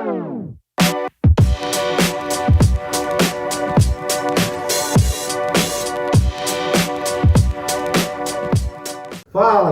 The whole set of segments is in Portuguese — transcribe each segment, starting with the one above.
Fala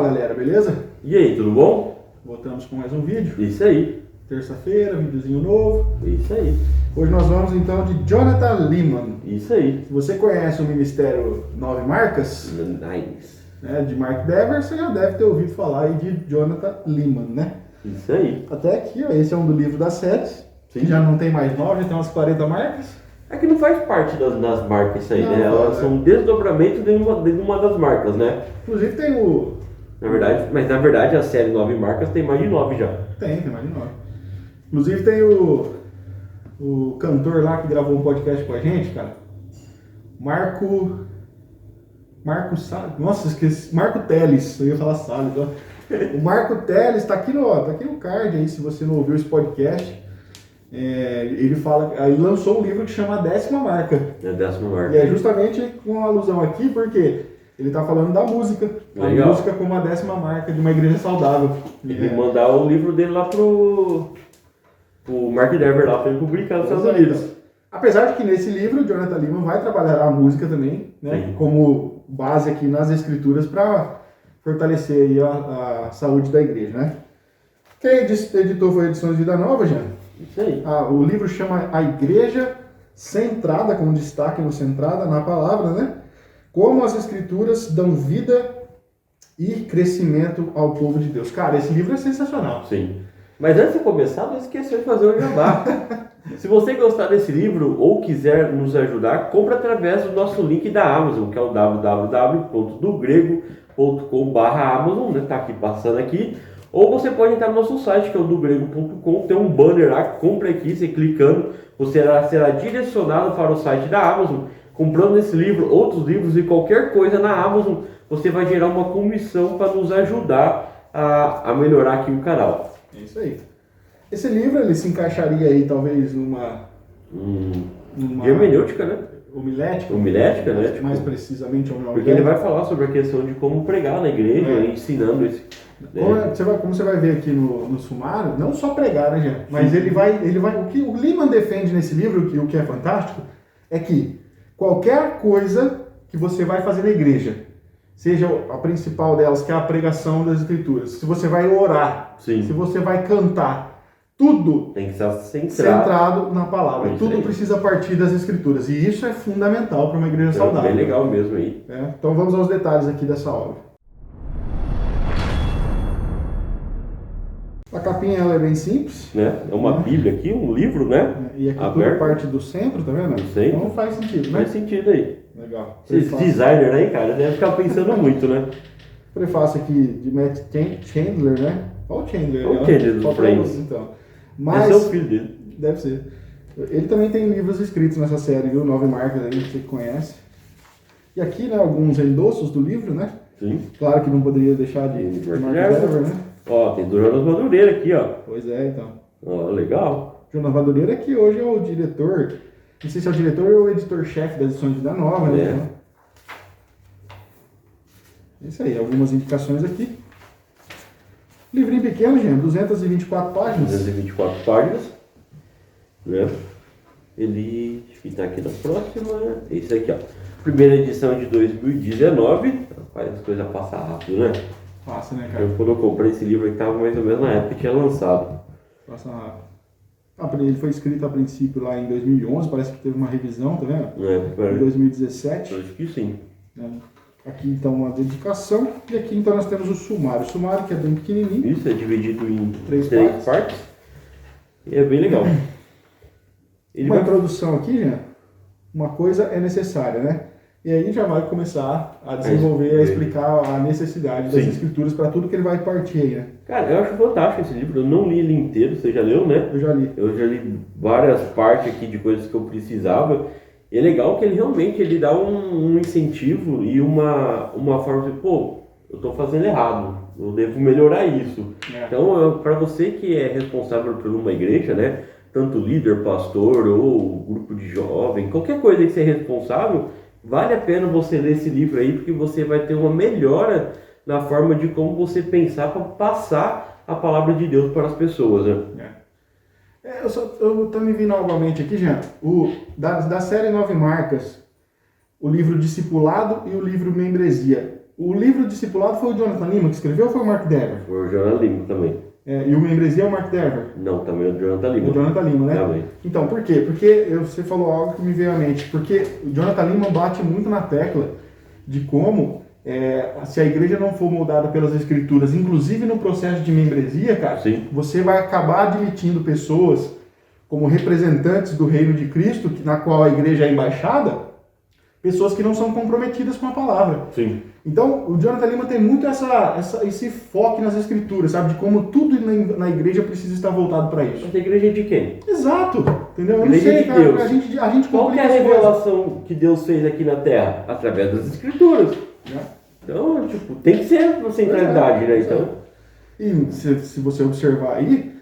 galera, beleza? E aí, tudo bom? Voltamos com mais um vídeo. Isso aí. Terça-feira, videozinho novo. Isso aí. Hoje nós vamos então de Jonathan Leeman. Isso aí. Se você conhece o Ministério 9 Marcas, Nice. né, de Mark Dever, você já deve ter ouvido falar aí de Jonathan Leeman, né? Isso aí. Até aqui, ó, esse é um do livro das 7, que já não tem mais 9, já tem umas 40 marcas. É que não faz parte das marcas isso aí, Não, né? Elas é. são um desdobramento de uma das marcas, né? Inclusive tem o... Na verdade a série 9 marcas tem mais de 9 já. Tem mais de 9. Inclusive tem o cantor lá que gravou um podcast com a gente, cara. Marco Salles. Nossa, esqueci. Marco Teles. Eu ia falar Salles, ó. O Marco Teles tá aqui no card aí, se você não ouviu esse podcast. Ele lançou um livro que chama A Décima Marca. É a 10ª marca. E é justamente com alusão aqui, porque ele tá falando da música. Legal. A música como a 10ª marca de uma igreja saudável. Ele mandar o livro dele lá pro Mark Dever lá pra ele publicar nos Estados Unidos. Apesar de que nesse livro o Jonathan Leeman vai trabalhar a música também, né, Sim. como base aqui nas escrituras para fortalecer aí a saúde da igreja, né? Quem editou foi a Edições Vida Nova, já. Isso aí. O livro chama A Igreja Centrada, com destaque no centrada na palavra, né? Como as escrituras dão vida e crescimento ao povo de Deus. Cara, esse livro é sensacional. Sim. Mas antes de começar, não esqueceu de fazer o jabá. Se você gostar desse livro ou quiser nos ajudar, compre através do nosso link da Amazon, que é o www.dogrego.com/Amazon, né? Tá aqui passando aqui. Ou você pode entrar no nosso site, que é o dogrego.com, tem um banner lá, compre aqui, você clicando, você será direcionado para o site da Amazon. Comprando esse livro, outros livros e qualquer coisa na Amazon, você vai gerar uma comissão para nos ajudar a melhorar aqui o canal. É isso aí. Esse livro, ele se encaixaria aí, talvez, numa Hermenêutica, né? homilética, né? Mais precisamente, Porque ele vai falar sobre a questão de como pregar na igreja, ensinando esse... Como você vai ver aqui no sumário, não só pregar, né, Jean? Mas ele vai, o que o Leeman defende nesse livro, o que é fantástico, é que qualquer coisa que você vai fazer na igreja, seja a principal delas, que é a pregação das escrituras, se você vai orar, Sim. se você vai cantar, tudo tem que estar centrado na palavra. Isso tudo aí. precisa partir das escrituras. E isso é fundamental para uma igreja saudável. Bem legal mesmo aí. Então vamos aos detalhes aqui dessa obra. A capinha ela é bem simples. Né? É uma Bíblia aqui, um livro, né? E aqui aberto. tudo parte do centro, tá vendo? Do centro. Então faz sentido, né? Faz sentido aí. Legal. Esses designer aí, cara, deve ficar pensando muito, né? Prefácio aqui de Matt Chandler, né? Olha o Chandler. Olha o Chandler dos Friends. Então. Esse é o filho dele. Deve ser. Ele também tem livros escritos nessa série, viu? 9 marcas aí, você que conhece. E aqui, né, alguns endossos do livro, né? Sim. Claro que não poderia deixar de Mark Dever, né? Ó, tem do Jonas Madureira aqui, ó. Pois é, então. Ó, legal. Jonas Madureira, que hoje é o diretor, não sei se é o diretor ou o editor-chefe das Edições Vida Nova, né? Então, é isso aí, algumas indicações aqui. Livrinho pequeno, gente, 224 páginas. 224 páginas. Né? Ele, acho que tá aqui na próxima. Esse aqui, ó. Primeira edição de 2019. Rapaz, as coisas passam rápido, né? Passa, né, cara? Quando eu comprei esse livro aqui, tava mais ou menos na época que tinha lançado. Passa rápido. Ele foi escrito a princípio lá em 2011, parece que teve uma revisão, tá vendo? Em 2017. Acho que sim. Né? Aqui então uma dedicação. E aqui então nós temos o sumário. O sumário que é bem pequenininho. Isso, é dividido em três partes. E é bem legal. Uma introdução aqui, já. Uma coisa é necessária, né? E aí já vai começar a desenvolver, a explicar a necessidade das escrituras para tudo que ele vai partir aí, né? Cara, eu acho fantástico esse livro. Eu não li ele inteiro, você já leu, né? Eu já li. Eu já li várias partes aqui de coisas que eu precisava. E é legal que ele realmente dá um incentivo e uma forma de, pô, eu estou fazendo errado, eu devo melhorar isso. Então, para você que é responsável por uma igreja, né? Tanto líder, pastor ou grupo de jovem, qualquer coisa que você é responsável, vale a pena você ler esse livro aí, porque você vai ter uma melhora na forma de como você pensar para passar a palavra de Deus para as pessoas, né? Eu tô me vindo novamente aqui, Jean. Da série 9 Marcas, o livro Discipulado e o livro Membresia. O livro Discipulado foi o Jonathan Lima que escreveu ou foi o Mark Dever? Foi o Jonathan Lima também. E o Membresia é o Mark Dever? Não, também é o Jonathan Lima. O Jonathan Lima, né? Também. Então, por quê? Porque você falou algo que me veio à mente. Porque o Jonathan Lima bate muito na tecla de como, se a igreja não for moldada pelas escrituras, inclusive no processo de membresia, cara, Sim. você vai acabar admitindo pessoas como representantes do reino de Cristo, na qual a igreja é embaixada, pessoas que não são comprometidas com a palavra. Sim. Então, o Jonathan Lima tem muito esse foco nas escrituras, sabe? De como tudo na igreja precisa estar voltado para isso. Mas a igreja é de quem? Exato. Entendeu? Eu não Igreja sei, de cara. Deus. A gente Qual que é a complica as coisas. revelação que Deus fez aqui na Terra? Através das escrituras. Então, tipo, tem que ser a centralidade, né? Então... E se você observar aí,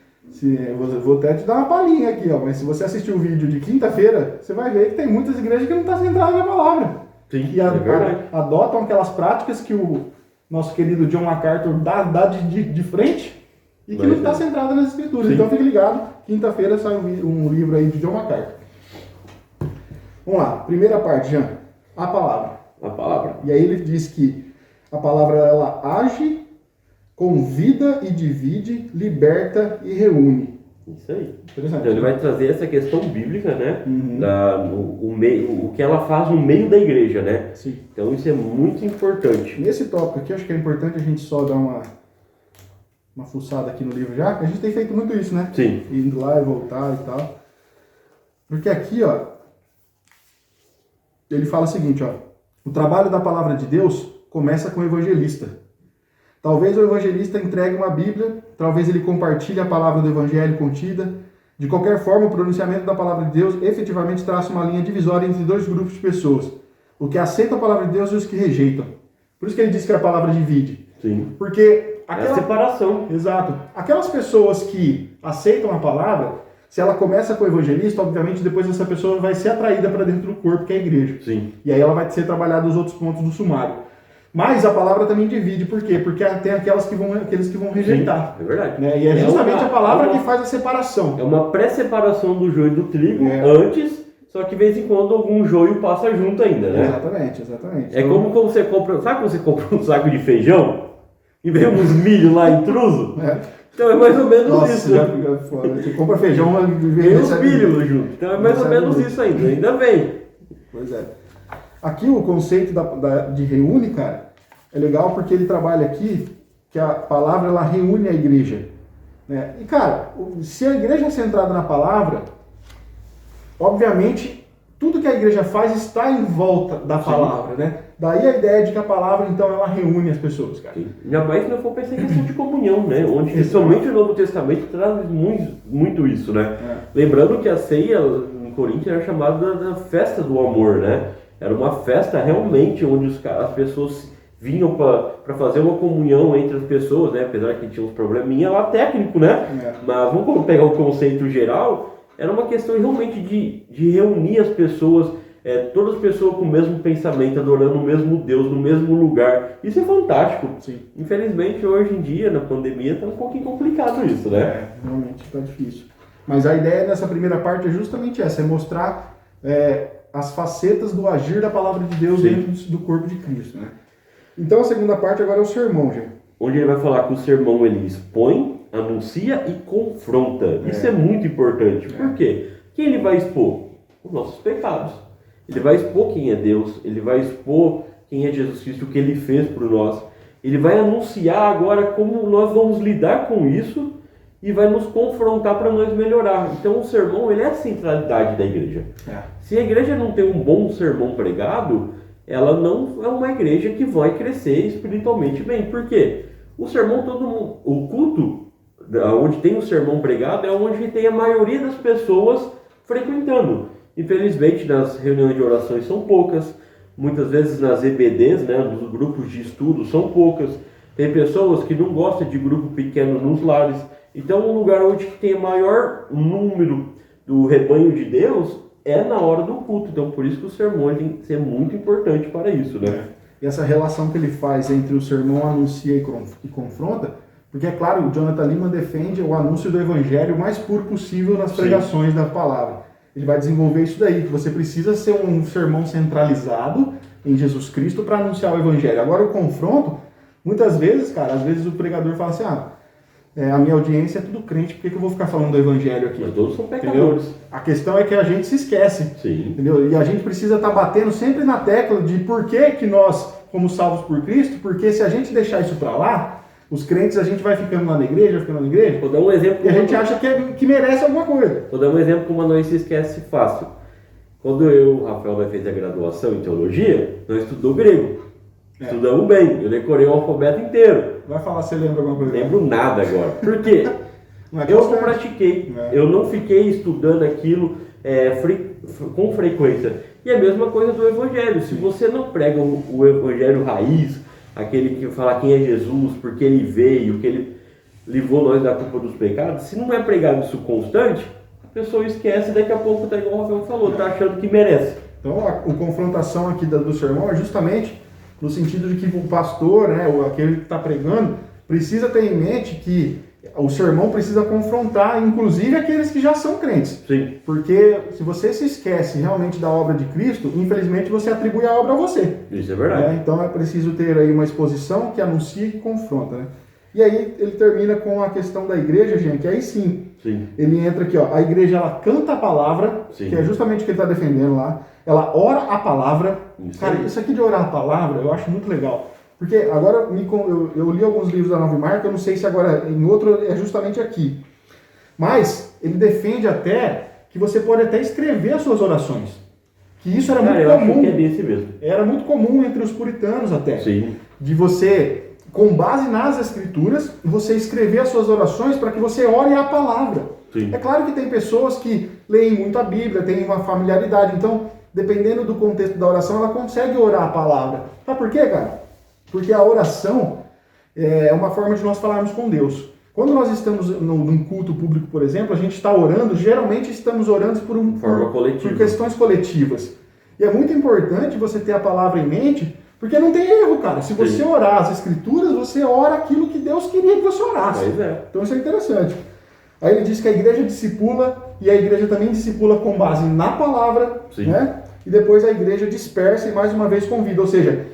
vou até te dar uma palhinha aqui, ó, mas se você assistir o vídeo de quinta-feira, você vai ver que tem muitas igrejas que não estão centradas na palavra. Sim, Que é verdade. adotam aquelas práticas que o nosso querido John MacArthur dá de frente e que não está centrada nas escrituras. Sim. Então fique ligado, quinta-feira sai um livro aí de John MacArthur. Vamos lá, primeira parte, Jean, a palavra. A palavra. E aí ele diz que a palavra ela age, convida e divide, liberta e reúne. Isso aí. Interessante. Então ele vai trazer essa questão bíblica, né? Uhum. O que ela faz no meio da igreja, né? Sim. Então isso é muito importante. Nesse tópico aqui, acho que é importante a gente só dar uma fuçada aqui no livro já, que a gente tem feito muito isso, né? Sim. Indo lá e voltar e tal. Porque aqui, ó, ele fala o seguinte, ó, o trabalho da palavra de Deus começa com o evangelista. Talvez o evangelista entregue uma Bíblia, talvez ele compartilhe a palavra do evangelho contida. De qualquer forma, o pronunciamento da palavra de Deus efetivamente traça uma linha divisória entre dois grupos de pessoas. Os que aceitam a palavra de Deus e os que rejeitam. Por isso que ele diz que a palavra divide. Sim. Porque É a separação. Exato. Aquelas pessoas que aceitam a palavra, se ela começa com o evangelista, obviamente depois essa pessoa vai ser atraída para dentro do corpo, que é a igreja. Sim. E aí ela vai ser trabalhada os outros pontos do sumário. Mas a palavra também divide, por quê? Porque tem aqueles que vão rejeitar. Sim, é verdade. Né? E é justamente a palavra que faz a separação. É uma pré-separação do joio do trigo antes, só que de vez em quando algum joio passa junto ainda, né? Exatamente. É como quando você compra, sabe quando você compra um saco de feijão e vem uns milho lá intruso? Então é mais ou menos isso. Você compra feijão e vem uns milho junto. Então é mais ou menos isso ainda vem. Pois é. Aqui o conceito de reúne, cara, é legal porque ele trabalha aqui que a palavra ela reúne a igreja. Né? E, cara, se a igreja é centrada na palavra, obviamente, tudo que a igreja faz está em volta da palavra, né? Daí a ideia de que a palavra, então, ela reúne as pessoas, cara. Sim. Ainda mais se não for pensar em questão de comunhão, né? Onde principalmente o Novo Testamento traz muito isso, né? Lembrando que a ceia em Coríntios era chamada da festa do amor, né? Era uma festa realmente onde as pessoas vinham para fazer uma comunhão entre as pessoas, né? Apesar que tinha uns probleminha lá técnico, né? Mas vamos pegar o conceito geral, era uma questão realmente de reunir as pessoas, todas as pessoas com o mesmo pensamento, adorando o mesmo Deus, no mesmo lugar. Isso é fantástico. Sim. Infelizmente, hoje em dia, na pandemia, está um pouquinho complicado isso, né? Realmente está difícil. Mas a ideia dessa primeira parte é justamente essa, é mostrar as facetas do agir da palavra de Deus dentro do corpo de Cristo, né? Então a segunda parte agora é o sermão, gente. Onde ele vai falar que o sermão ele expõe, anuncia e confronta. Isso é muito importante. Por quê? Quem ele vai expor? Os nossos pecados. Ele vai expor quem é Deus, ele vai expor quem é Jesus Cristo, o que ele fez por nós. Ele vai anunciar agora como nós vamos lidar com isso e vai nos confrontar para nós melhorar. Então o sermão ele é a centralidade da igreja. Se a igreja não tem um bom sermão pregado, ela não é uma igreja que vai crescer espiritualmente bem. Por quê? O sermão, o culto, onde tem o sermão pregado, é onde tem a maioria das pessoas frequentando. Infelizmente, nas reuniões de orações são poucas. Muitas vezes nas EBDs, né, nos grupos de estudo, são poucas. Tem pessoas que não gostam de grupo pequeno nos lares. Então, um lugar onde tem maior número do rebanho de Deus é na hora do culto. Então, por isso que o sermão tem que ser muito importante para isso, né? E essa relação que ele faz entre o sermão anuncia e confronta Porque, é claro, o Jonathan Leeman defende o anúncio do evangelho o mais puro possível nas pregações da palavra. Ele vai desenvolver isso daí, que você precisa ser um sermão centralizado em Jesus Cristo para anunciar o evangelho. Agora, o confronto, muitas vezes, cara, às vezes o pregador fala assim, a minha audiência é tudo crente, por que eu vou ficar falando do evangelho aqui? Mas todos são pecadores. Entendeu? A questão é que a gente se esquece. Sim. Entendeu? E a gente precisa estar batendo sempre na tecla de por que nós fomos salvos por Cristo, porque se a gente deixar isso para lá, os crentes, a gente vai ficando lá na igreja, Vou dar um exemplo. e a gente acha que merece alguma coisa. Vou dar um exemplo como nós se esquece fácil. Quando eu e o Rafael fez a graduação em teologia, nós estudamos grego. Estudamos bem. Eu decorei o alfabeto inteiro. Vai falar se você lembra alguma coisa. Não lembro nada agora. Por quê? Eu não pratiquei. Eu não fiquei estudando aquilo com frequência. E a mesma coisa do evangelho. Se você não prega o evangelho raiz, aquele que fala quem é Jesus, porque ele veio, que ele livrou nós da culpa dos pecados, se não é pregado isso constante, a pessoa esquece e daqui a pouco tá igual o Rafael falou, tá achando que merece. Então a confrontação aqui do sermão é justamente no sentido de que o pastor, ou aquele que está pregando, precisa ter em mente que o sermão precisa confrontar, inclusive, aqueles que já são crentes. Sim. Porque se você se esquece realmente da obra de Cristo, infelizmente você atribui a obra a você. Isso é verdade. Então é preciso ter aí uma exposição que anuncia e que confronta, né? E aí ele termina com a questão da igreja, gente, aí sim. Ele entra aqui, a igreja ela canta a palavra, que é justamente o que ele está defendendo lá, ela ora a palavra. Cara, isso aqui de orar a palavra eu acho muito legal. Porque agora eu li alguns livros da Nova Marca, eu não sei se agora em outro é justamente aqui. Mas ele defende até que você pode até escrever as suas orações. Que isso era muito comum. Acho que é desse mesmo. Era muito comum entre os puritanos até. Sim. De você, com base nas escrituras, você escrever as suas orações para que você ore a palavra. Sim. É claro que tem pessoas que leem muito a Bíblia, têm uma familiaridade. Então, dependendo do contexto da oração, ela consegue orar a palavra. Sabe por quê, cara? Porque a oração é uma forma de nós falarmos com Deus. Quando nós estamos num culto público, por exemplo, a gente está orando, geralmente estamos orando por questões coletivas. E é muito importante você ter a palavra em mente, porque não tem erro, cara. Se você orar as escrituras, você ora aquilo que Deus queria que você orasse. Então isso é interessante. Aí ele diz que a igreja discipula, e a igreja também discipula com base na palavra, né? E depois a igreja dispersa e mais uma vez convida. Ou seja,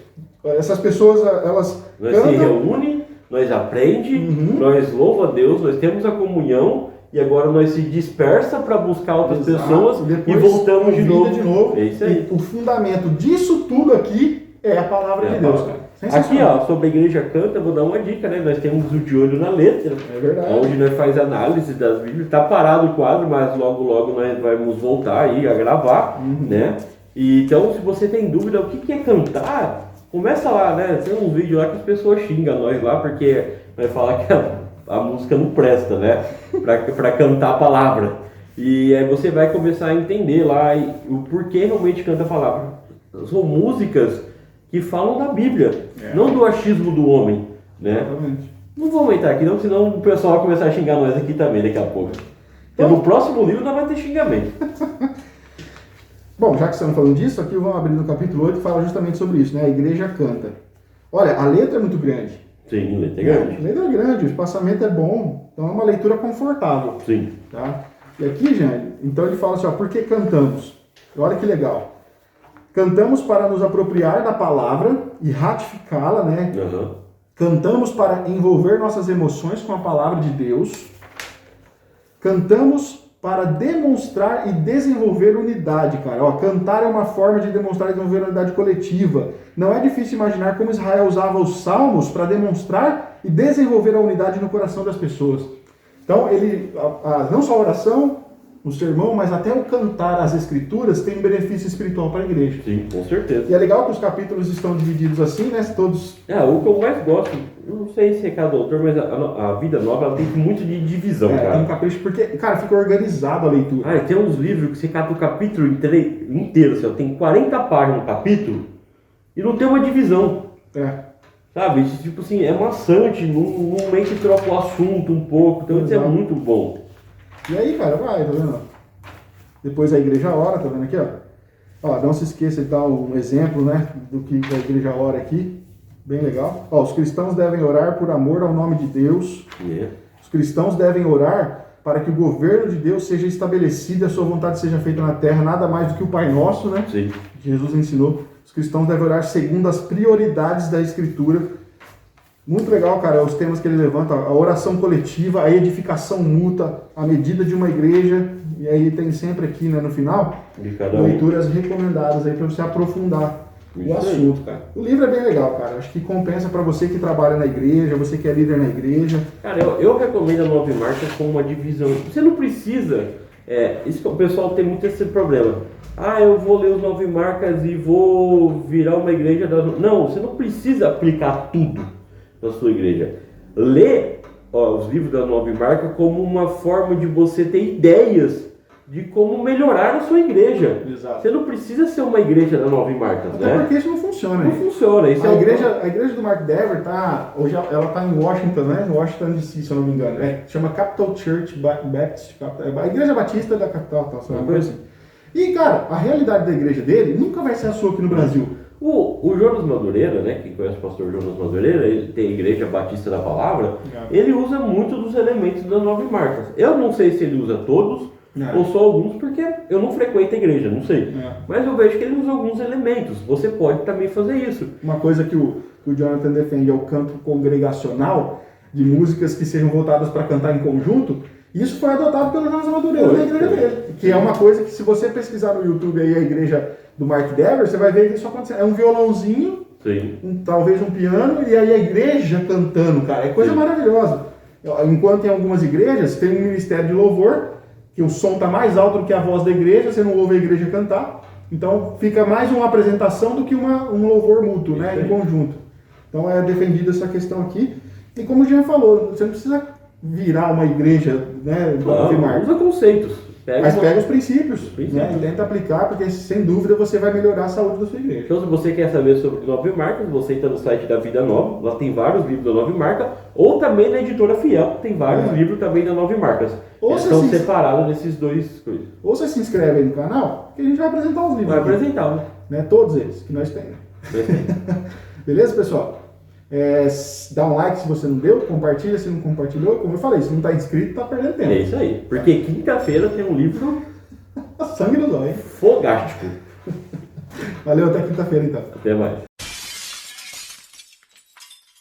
essas pessoas, elas nós se reúnem, nós aprendemos, nós louva a Deus, nós temos a comunhão e agora nós se dispersa para buscar outras pessoas e voltamos de novo. É isso aí. E o fundamento disso tudo aqui é a palavra de Deus, cara. Aqui, sobre a igreja canta, eu vou dar uma dica, né? Nós temos o De Olho na Letra, onde nós faz análise das Bíblias. Está parado o quadro, mas logo nós vamos voltar aí a gravar, né? E, então, se você tem dúvida o que é cantar, começa lá, né? Tem uns vídeos lá que as pessoas xingam nós lá, porque vai falar que a música não presta, né? Para cantar a palavra. E aí você vai começar a entender lá o porquê realmente canta a palavra. São músicas que falam da Bíblia, não do achismo do homem, né? Exatamente. Não vou aumentar aqui não, senão o pessoal vai começar a xingar nós aqui também daqui a pouco. Então no próximo livro não vai ter xingamento. Bom, já que estamos falando disso, aqui vamos abrir no capítulo 8 e fala justamente sobre isso, né? A igreja canta. Olha, a letra é muito grande. Sim, a letra é grande. A letra é grande, o espaçamento é bom, então é uma leitura confortável. Sim. Tá? E aqui, gente, então ele fala assim, por que cantamos? Olha que legal. Cantamos para nos apropriar da palavra e ratificá-la, né? Cantamos para envolver nossas emoções com a palavra de Deus. Cantamos para demonstrar e desenvolver unidade, cara. Cantar é uma forma de demonstrar e desenvolver unidade coletiva. Não é difícil imaginar como Israel usava os salmos para demonstrar e desenvolver a unidade no coração das pessoas. Então, não só a oração, o sermão, mas até o cantar as escrituras tem um benefício espiritual para a igreja. Sim, com certeza. E é legal que os capítulos estão divididos assim, né? Todos... o que eu mais gosto, eu não sei se é cada autor, mas a Vida Nova ela tem muito de divisão, cara. Tem um capricho, porque, cara, fica organizado a leitura. Tem uns livros que você cata o capítulo inteiro, assim, tem 40 páginas no capítulo e não tem uma divisão. Sabe? Tipo assim, é maçante, no momento que troca o assunto um pouco, então isso é muito bom. E aí, cara, vai, tá vendo? Depois a igreja ora, tá vendo aqui, ó? Não se esqueça de dar um exemplo, né, do que a igreja ora aqui. Bem legal. Ó, os cristãos devem orar por amor ao nome de Deus. Yeah. Os cristãos devem orar para que o governo de Deus seja estabelecido e a sua vontade seja feita na terra, nada mais do que o Pai Nosso, né? Sim. Que Jesus ensinou. Os cristãos devem orar segundo as prioridades da Escritura. Muito legal, cara, os temas que ele levanta, a oração coletiva, a edificação mútua, a medida de uma igreja, e aí tem sempre aqui, né, no final, De cada um. leituras recomendadas aí para você aprofundar o Isso aí. assunto, cara. O livro é bem legal, cara, acho que compensa para você que trabalha na igreja, você que é líder na igreja. Cara, eu recomendo a 9 marcas como uma divisão. Você não precisa. Isso que o pessoal tem muito esse problema. Ah, eu vou ler os 9 marcas e vou virar uma igreja das. Não, você não precisa aplicar tudo na sua igreja. Lê os livros da 9 marcas como uma forma de você ter ideias de como melhorar a sua igreja. Exato. Você não precisa ser uma igreja da 9 marcas, Até né? porque isso não funciona. Não funciona. Isso A é igreja do Mark Dever hoje ela está em Washington, né? Washington DC, se eu não me engano. Chama Capital Church Baptist, a igreja batista da capital, tá? Uma coisa assim. E, cara, a realidade da igreja dele nunca vai ser a sua aqui no Brasil. O Jonas Madureira, né, quem conhece o pastor Jonas Madureira, ele tem a Igreja Batista da Palavra, ele usa muito dos elementos das 9 marcas. Eu não sei se ele usa todos ou só alguns, porque eu não frequento a igreja, não sei. Mas eu vejo que ele usa alguns elementos. Você pode também fazer isso. Uma coisa que o Jonathan defende é o campo congregacional, de músicas que sejam voltadas para cantar em conjunto. Isso foi adotado pelo Jonas Madureira na igreja dele. Que é uma coisa que, se você pesquisar no YouTube aí a igreja do Mark Dever, você vai ver que isso acontecendo. É um violãozinho, talvez um piano, e aí a igreja cantando, cara. É coisa maravilhosa. Enquanto em algumas igrejas tem um ministério de louvor, que o som está mais alto do que a voz da igreja, você não ouve a igreja cantar. Então fica mais uma apresentação do que um louvor mútuo, né, em conjunto. Então é defendida essa questão aqui. E como o Jean falou, você não precisa virar uma igreja, né, Usa conceitos. Pega os princípios. Né, e tenta aplicar, porque sem dúvida você vai melhorar a saúde da sua igreja. Então, se você quer saber sobre 9 marcas, você entra no site da Vida Nova, lá tem vários livros da 9 marcas, ou também na Editora Fiel, tem vários livros também da 9 marcas. Eles estão separados nesses dois coisas. Ou você se inscreve aí no canal, que a gente vai apresentar os livros. Vai apresentar, né? Todos eles que nós temos. Beleza, pessoal? Dá um like se você não deu, compartilha se não compartilhou. Como eu falei, se não está inscrito, está perdendo tempo. É isso aí. Porque quinta-feira tem um livro sangue no zóio. fogástico. Valeu, até quinta-feira então. Até mais.